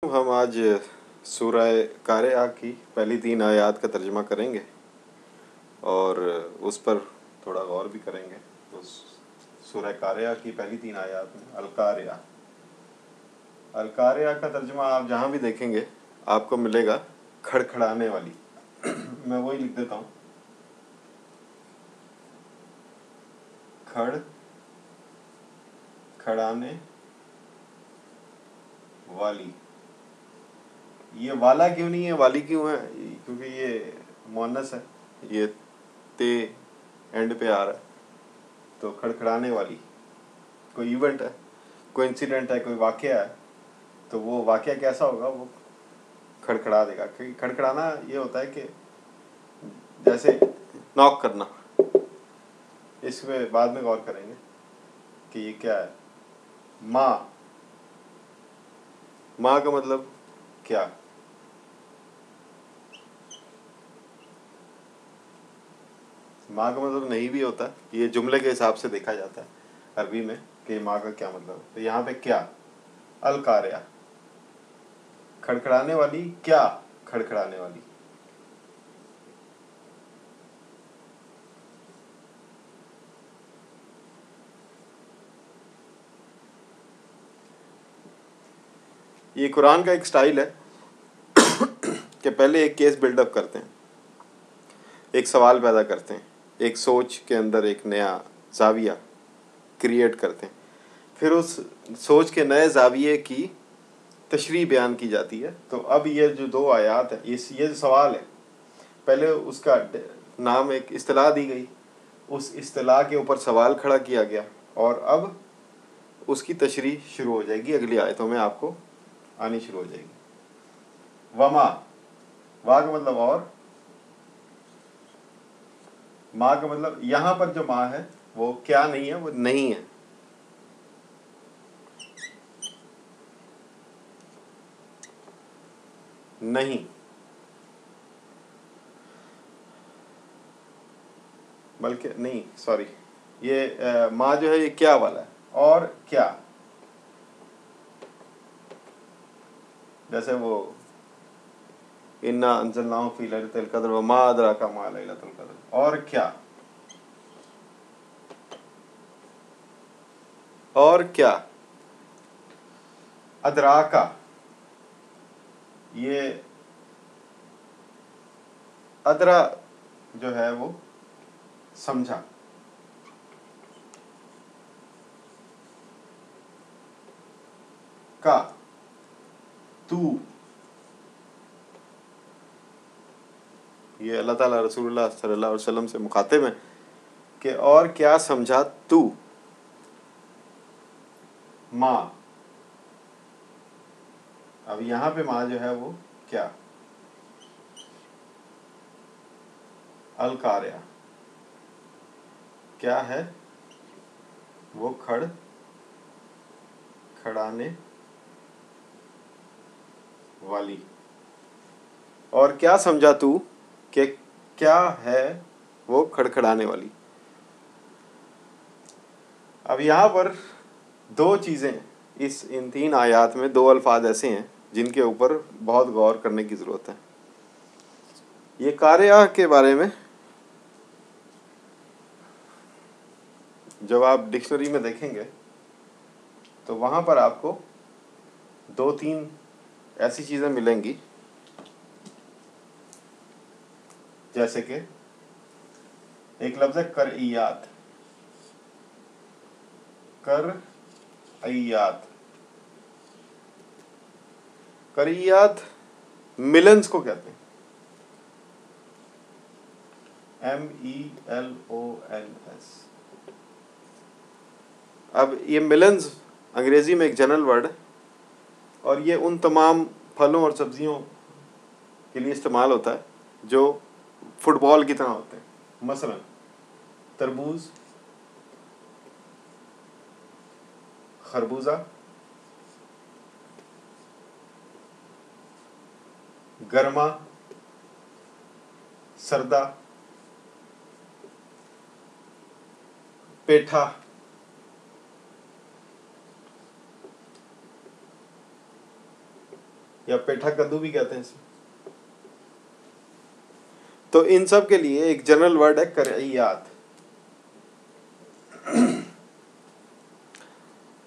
हम आज सूरह कारिया की पहली 3 आयत का तर्जुमा करेंगे और उस पर थोड़ा गौर भी करेंगे। तो सूरह कारिया की पहली 3 आयत में अल कारिया का तर्जुमा आप जहाँ भी देखेंगे आपको मिलेगा खड़खड़ाने वाली। मैं वही लिख देता हूँ, खड़ाने वाली। ये वाला क्यों नहीं है, वाली क्यों है? क्योंकि ये मुअन्नस है, ये ते एंड पे आ रहा है। तो खड़खड़ाने वाली कोई इवेंट है, कोई इंसिडेंट है, कोई वाकया है, तो वो वाकया कैसा होगा? वो खड़खड़ा देगा। क्योंकि खड़खड़ाना ये होता है कि जैसे नॉक करना। इसमें बाद में गौर करेंगे कि ये क्या है। माँ, माँ का मतलब क्या? माँ का मतलब नहीं भी होता है, ये जुमले के हिसाब से देखा जाता है अरबी में कि माँ का क्या मतलब। तो यहाँ पे क्या, अल कारिया, खड़खड़ाने वाली। क्या खड़खड़ाने वाली? ये कुरान का एक स्टाइल है कि पहले एक केस बिल्डअप करते हैं, एक सवाल पैदा करते हैं, एक सोच के अंदर एक नया जाविया क्रिएट करते हैं, फिर उस सोच के नए जाविये की तशरीह बयान की जाती है। तो अब ये जो 2 आयात है, ये जो सवाल है, पहले उसका नाम, एक इस्तिलाह दी गई, उस इस्तिलाह के ऊपर सवाल खड़ा किया गया और अब उसकी तशरीह शुरू हो जाएगी, अगली आयतों में आपको आनी शुरू हो जाएगी। वमा, वा का मतलब और, माँ का मतलब यहाँ पर जो माँ है वो क्या नहीं है, वो नहीं है। नहीं, बल्कि नहीं, सॉरी, ये माँ जो है ये क्या वाला है। और क्या, जैसे वो इन्ना अंज़लनाहु फी लैलतिल क़द्र व मा अदराका मा लैलतुल क़द्र। और क्या, और क्या, अदराका, ये अदरा जो है वो समझा, का, तू, ये अल्लाह ताला रसूलुल्लाह सल्लल्लाहु अलैहि वसल्लम से मुखातिब है कि और क्या समझा तू। माँ, अब यहाँ पे माँ जो है वो क्या, अल कारिया, क्या है वो खड़ाने वाली। और क्या समझा तू कि क्या है वो खड़खड़ाने वाली। अब यहाँ पर 2 चीज़ें, इन 3 आयात में 2 अल्फाज ऐसे हैं जिनके ऊपर बहुत गौर करने की ज़रूरत है। ये कारिया के बारे में जब आप डिक्शनरी में देखेंगे तो वहाँ पर आपको 2-3 ऐसी चीज़ें मिलेंगी, जैसे कि एक लफ्ज़ है करइयात। करइयात मिलन्स को कहते हैं, MELONS। अब ये मिलन्स अंग्रेज़ी में एक जनरल वर्ड है और ये उन तमाम फलों और सब्जियों के लिए इस्तेमाल होता है जो फुटबॉल की तरह होते हैं। मसलन तरबूज, खरबूजा, गर्मा, सरदा, पेठा, या पेठा कद्दू भी कहते हैं इसे। तो इन सब के लिए एक जनरल वर्ड है करइयात।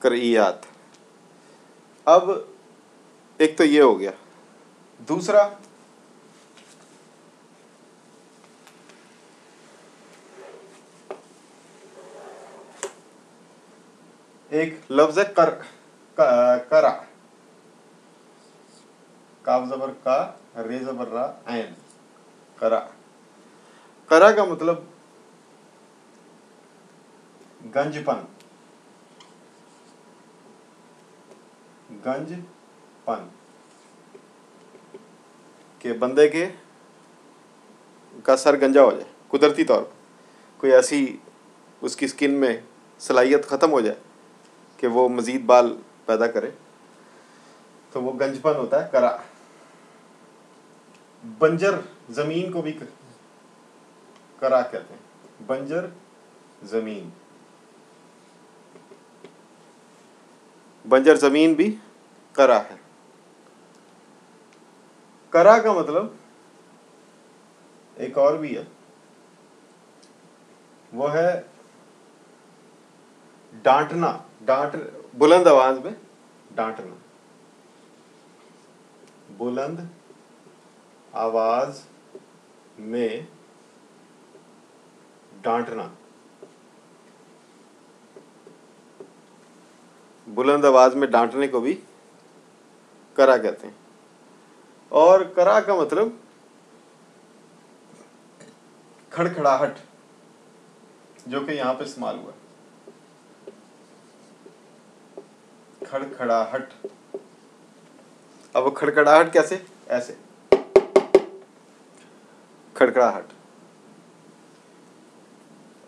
करइयात। अब एक तो ये हो गया। दूसरा, एक लफ्ज है करा। काफ जबर का, रे जबर रा, ऐन, करा। करा का मतलब गंजपन। गंजपन के बंदे के का सर गंजा हो जाए कुदरती तौर पर, कोई ऐसी उसकी स्किन में सलाहियत ख़त्म हो जाए कि वो मज़ीद बाल पैदा करे, तो वो गंजपन होता है करा। बंजर ज़मीन को भी करा कहते हैं। बंजर ज़मीन, बंजर ज़मीन भी करा है। करा का मतलब एक और भी है, वो है डांटना। डांट, बुलंद आवाज में डांटना। बुलंद आवाज में डांटना। बुलंद आवाज में डांटने को भी करा कहते हैं। और करा का मतलब खड़खड़ाहट, जो कि यहां पे इस्तेमाल हुआ। खड़खड़ाहट। अब वो खड़खड़ाहट कैसे? ऐसे खड़खड़ाहट,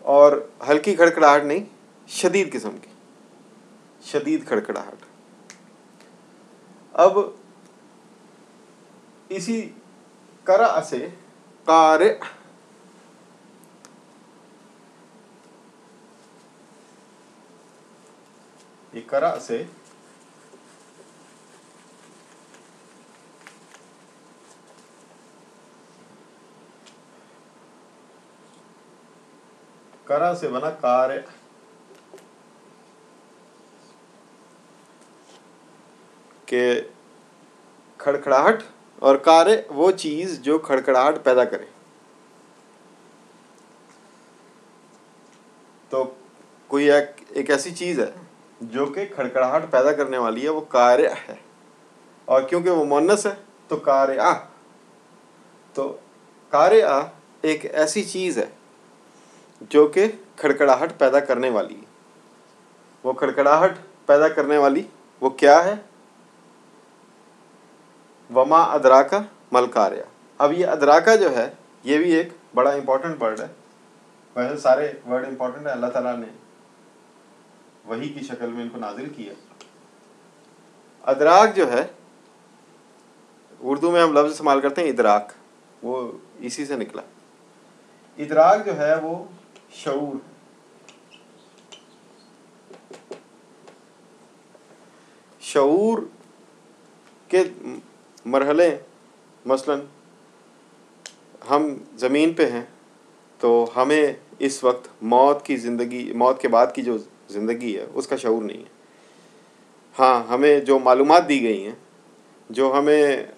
और हल्की खड़खड़ाहट नहीं, शदीद किस्म की, शदीद खड़खड़ाहट। अब इसी करा से कार्य, ये करा से करा से बना कार्य। के खड़खड़ाहट, और कार्य वो चीज जो खड़खड़ाहट पैदा करे। तो कोई एक ऐसी चीज है जो कि खड़खड़ाहट पैदा करने वाली है, वो कार्य है। और क्योंकि वो मुन्नस है तो कार्य। तो कार्य एक ऐसी चीज है जो कि खड़खड़ाहट पैदा करने वाली है। वो खड़खड़ाहट पैदा करने वाली वो क्या है? वमा अदराका मल कार्य। अब ये अदराका जो है, ये भी एक बड़ा इंपॉर्टेंट वर्ड है। वैसे सारे वर्ड इंपॉर्टेंट है, अल्लाह ताला ने वही की शक्ल में इनको नाजिल किया। अदराक जो है, उर्दू में हम लफ्ज इस्तेमाल करते हैं इदराक, वो इसी से निकला। इदराक जो है वो शऊर। शऊर के मरहले, मसलन हम ज़मीन पे हैं तो हमें इस वक्त मौत की ज़िंदगी, मौत के बाद की जो ज़िंदगी है उसका शऊर नहीं है। हाँ, हमें जो मालूमात दी गई हैं, जो हमें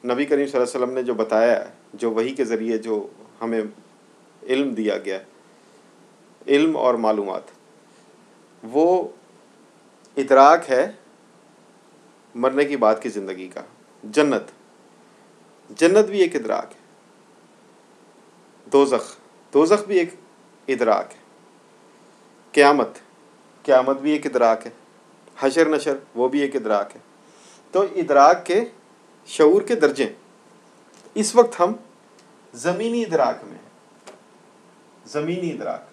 नबी करीम सल्लल्लाहु अलैहि वसल्लम ने जो बताया है, जो वही के ज़रिए जो हमें इल्म दिया गया, इल्म और मालूमात, वो इदराक है मरने की बाद की ज़िंदगी का। जन्नत, जन्नत भी एक इदराक है। दोज़ख, दोज़ख भी एक इदराक है। क़यामत, क़यामत भी एक इदराक है। हशर नशर, वो भी एक इदराक है। तो इदराक के शऊर के दर्जे। इस वक्त हम ज़मीनी इदराक में हैं। ज़मीनी इदराक,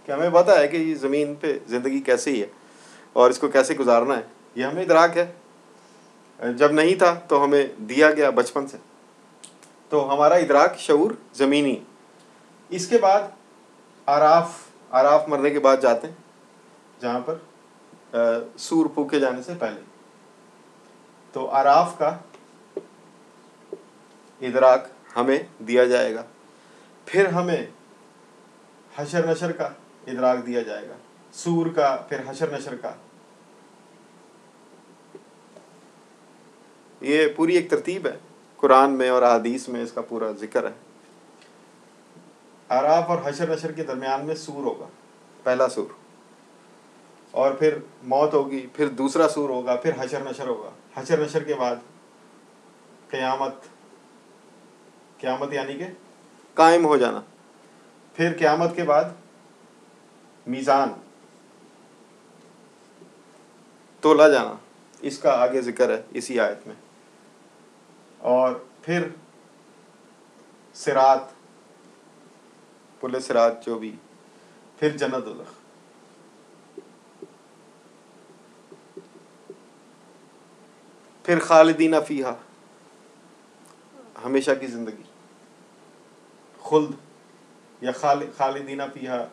कि हमें पता है कि ये ज़मीन पे ज़िंदगी कैसी है और इसको कैसे गुजारना है, ये हमें इदराक है। जब नहीं था तो हमें दिया गया बचपन से, तो हमारा इदराक शऊर ज़मीनी। इसके बाद आराफ, आराफ मरने के बाद जाते हैं जहाँ पर सूर फूके जाने से पहले। तो आराफ का इदराक हमें दिया जाएगा, फिर हमें हशर नशर का इदराक दिया जाएगा, सूर का, फिर हशर नशर का। ये पूरी एक तरतीब है कुरान में और हदीस में, इसका पूरा जिक्र है। आराफ और हशर नशर के दरमियान में सूर होगा, पहला सूर, और फिर मौत होगी, फिर दूसरा सूर होगा, फिर हशर नशर होगा। हशर नशर के बाद क़यामत, क़यामत यानी कि कायम हो जाना। फिर क़यामत के बाद मीज़ान, तोला जाना, इसका आगे जिक्र है इसी आयत में। और फिर सिरात, पुल सिरात जो भी, फिर जन्नत दोज़ख। फिर खालिदीन फ़ीहा, हमेशा की ज़िंदगी, खुल्द या खालिदीन फ़ीहा,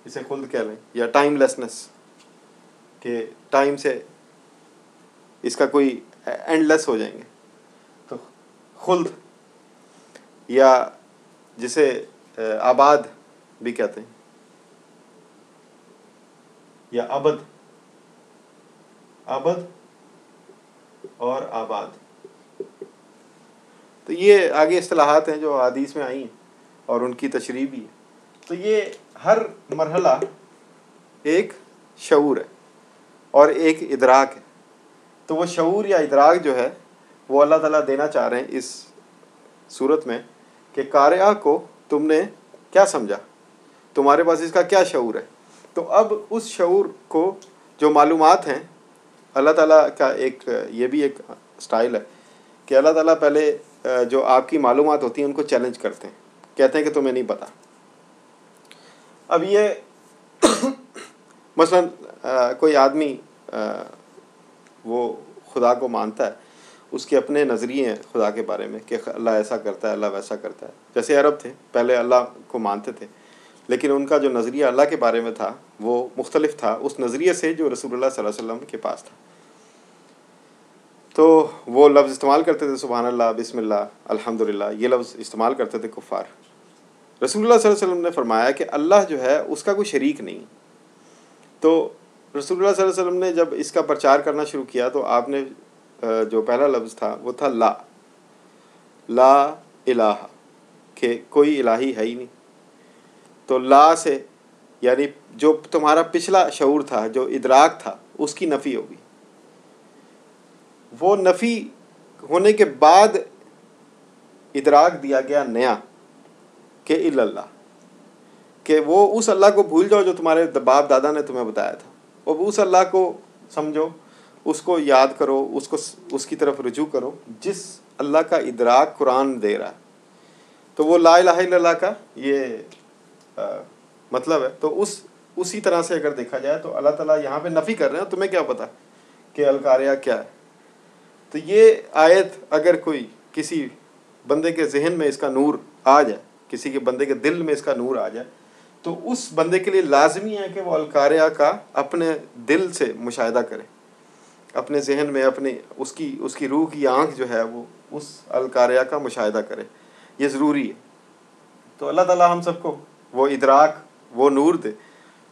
इसे खुल्द कह लें, या टाइमलेसनेस, के टाइम से इसका कोई एंडलेस हो जाएंगे। तो खुल्द, या जिसे आबाद भी कहते हैं, या अबद, अबद और आबाद। तो ये आगे इस्तिलाहात हैं जो हदीस में आई हैं और उनकी तशरीह भी है। तो ये हर मरहला एक शऊर है और एक इदराक है। तो वो शऊर या इदराक जो है वो अल्लाह ताला देना चाह रहे हैं इस सूरत में कि कारिया को तुमने क्या समझा, तुम्हारे पास इसका क्या शऊर है। तो अब उस शऊर को जो मालूमात हैं, अल्लाह ताला का एक ये भी एक स्टाइल है कि अल्लाह ताला पहले जो आपकी मालूमात होती हैं उनको चैलेंज करते हैं, कहते हैं कि तुम्हें नहीं पता। अब ये मसलन कोई आदमी वो खुदा को मानता है, उसके अपने नज़रिए हैं खुदा के बारे में कि अल्लाह ऐसा करता है, अल्लाह वैसा करता है। जैसे अरब थे, पहले अल्लाह को मानते थे, लेकिन उनका जो नज़रिया अल्लाह के बारे में था वो मुख्तलिफ था उस नज़रिए से जो रसूलुल्लाह सल्लल्लाहु अलैहि वसल्लम के पास था। तो वो लफ्ज़ इस्तेमाल करते थे, सुभान अल्लाह, बिस्मिल्लाह, अल्हम्दुलिल्लाह, ये लफ्ज़ इस्तेमाल करते थे कुफ़ार। रसूलुल्लाह सल्लल्लाहु अलैहि वसल्लम ने फरमाया कि अल्लाह जो है उसका कोई शरीक नहीं। तो रसूलुल्लाह सल्लल्लाहु अलैहि वसल्लम ने जब इसका प्रचार करना शुरू किया तो आपने जो पहला लफ्ज़ था वो था ला, ला इलाहा, कि कोई इलाही है ही नहीं। तो ला से यानी जो तुम्हारा पिछला शऊर था, जो इदराक था, उसकी नफ़ी होगी। वो नफ़ी होने के बाद इदराक दिया गया नया कि इल्लल्लाह, कि वो उस अल्लाह को भूल जाओ जो तुम्हारे बाप दादा ने तुम्हें बताया था, और उस अल्लाह को समझो, उसको याद करो, उसको उसकी तरफ रुजू करो जिस अल्लाह का इदराक कुरान दे रहा है। तो वो ला इलाहा इल्लल्लाह का ये मतलब है। तो उसी तरह से अगर देखा जाए तो अल्लाह ताला यहाँ पे नफ़ी कर रहे हैं, तुम्हें क्या पता कि अलकारिया क्या है। तो ये आयत अगर कोई किसी बंदे के जहन में इसका नूर आ जाए, किसी के बंदे के दिल में इसका नूर आ जाए, तो उस बंदे के लिए लाजमी है कि वो अलकारिया का अपने दिल से मुशाहिदा करे, अपने जहन में अपने उसकी रूह की आँख जो है वो उस अलकारिया का मुशाहिदा करे। ये ज़रूरी है। तो अल्लाह ताला हम सबको वो इदराक, वो नूर दे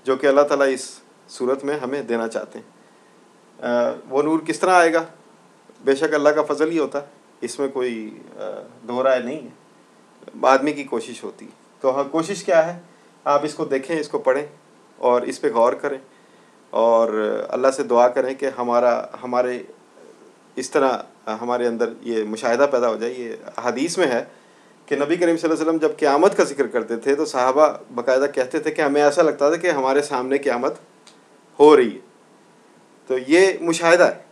जो कि अल्लाह ताला इस सूरत में हमें देना चाहते हैं। वो नूर किस तरह आएगा, बेशक अल्लाह का फ़ज़ल ही होता है, इसमें कोई दो राय नहीं है, आदमी की कोशिश होती है। तो हाँ, कोशिश क्या है, आप इसको देखें, इसको पढ़ें और इस पे गौर करें और अल्लाह से दुआ करें कि हमारे इस तरह हमारे अंदर ये मुशाहिदा पैदा हो जाए। ये हदीस में है कि नबी करीम सल्लल्लाहु अलैहि वसल्लम जब क़यामत का जिक्र करते थे तो सहाबा बाकायदा कहते थे कि हमें ऐसा लगता था कि हमारे सामने क़यामत हो रही है। तो ये मुशाहिदा है।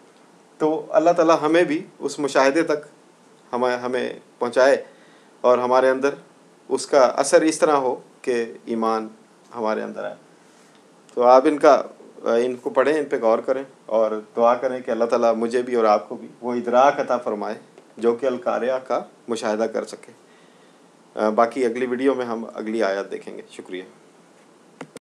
तो अल्लाह ताला हमें भी उस मुशाहिदे तक हमें पहुँचाए और हमारे अंदर उसका असर इस तरह हो कि ईमान हमारे अंदर आए। तो आप इनको पढ़ें, इन पे गौर करें और दुआ करें कि अल्लाह ताला मुझे भी और आपको भी वो इदराक अता फरमाए जो कि अलकारिया का मुशाहिदा कर सके। बाकी अगली वीडियो में हम अगली आयत देखेंगे। शुक्रिया।